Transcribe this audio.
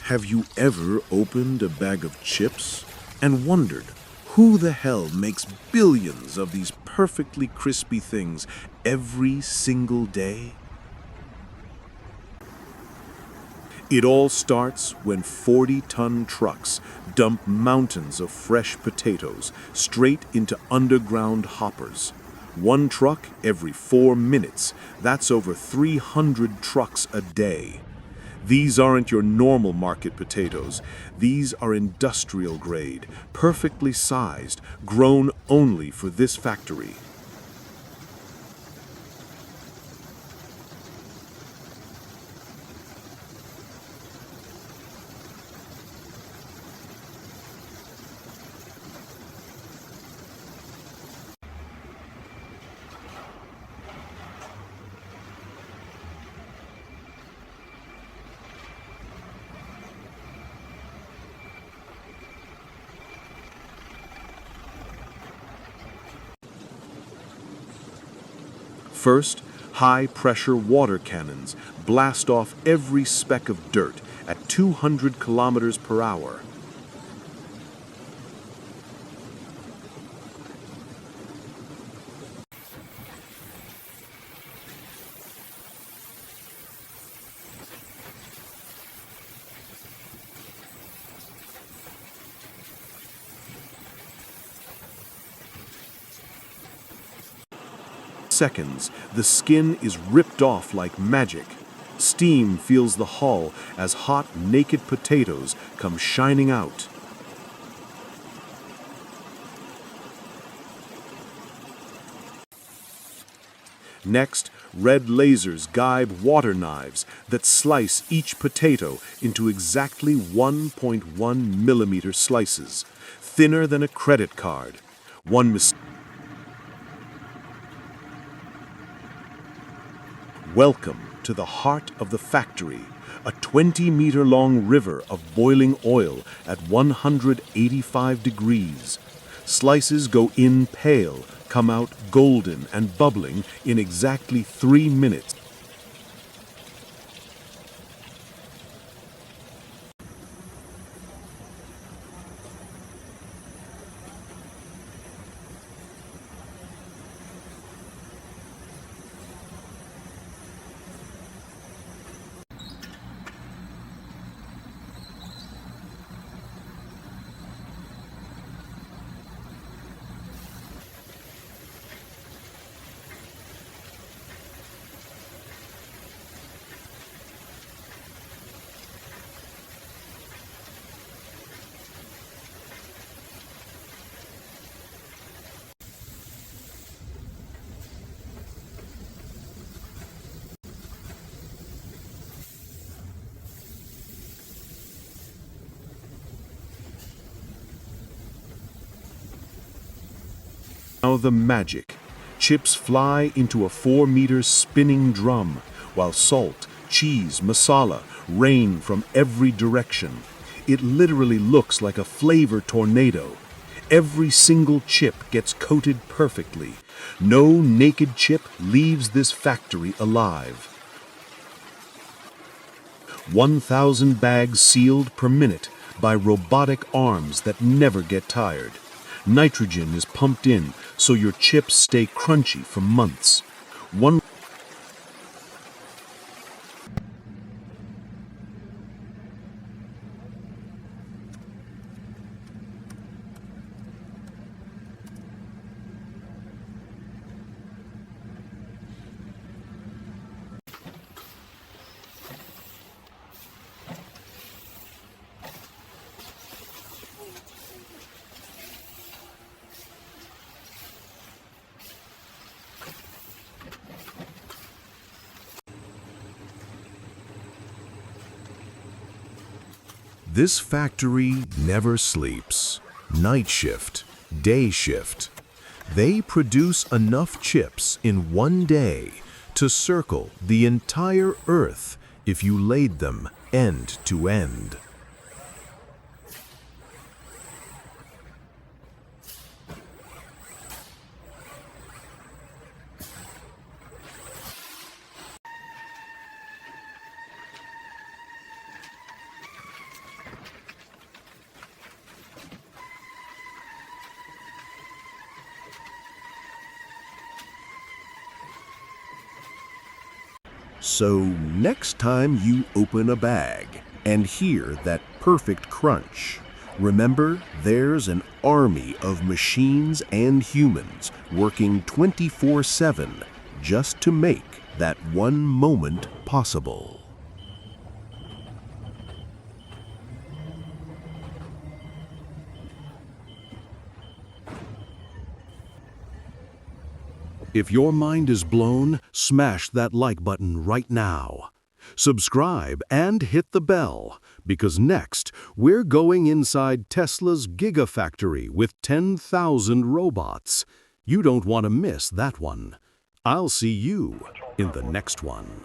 Have you ever opened a bag of chips and wondered who the hell makes billions of these perfectly crispy things every single day? It all starts when 40-ton trucks dump mountains of fresh potatoes straight into underground hoppers. One truck every 4 minutes. That's over 300 trucks a day. These aren't your normal market potatoes. These are industrial grade, perfectly sized, grown only for this factory. First, high-pressure water cannons blast off every speck of dirt at 200 kilometers per hour. Seconds, the skin is ripped off like magic. Steam fills the hull as hot, naked potatoes come shining out. Next, red lasers guide water knives that slice each potato into exactly 1.1 millimeter slices, thinner than a credit card. One mistake. Welcome to the heart of the factory, a 20-meter-long river of boiling oil at 185 degrees. Slices go in pale, come out golden and bubbling in exactly 3 minutes. Now the magic. Chips fly into a 4-meter spinning drum, while salt, cheese, masala rain from every direction. It literally looks like a flavor tornado. Every single chip gets coated perfectly. No naked chip leaves this factory alive. 1,000 bags sealed per minute by robotic arms that never get tired. Nitrogen is pumped in so your chips stay crunchy for months. One This factory never sleeps. Night shift, day shift. They produce enough chips in one day to circle the entire Earth if you laid them end to end. So next time you open a bag and hear that perfect crunch, remember there's an army of machines and humans working 24/7 just to make that one moment possible. If your mind is blown, smash that like button right now. Subscribe and hit the bell, because next we're going inside Tesla's Gigafactory with 10,000 robots. You don't want to miss that one. I'll see you in the next one.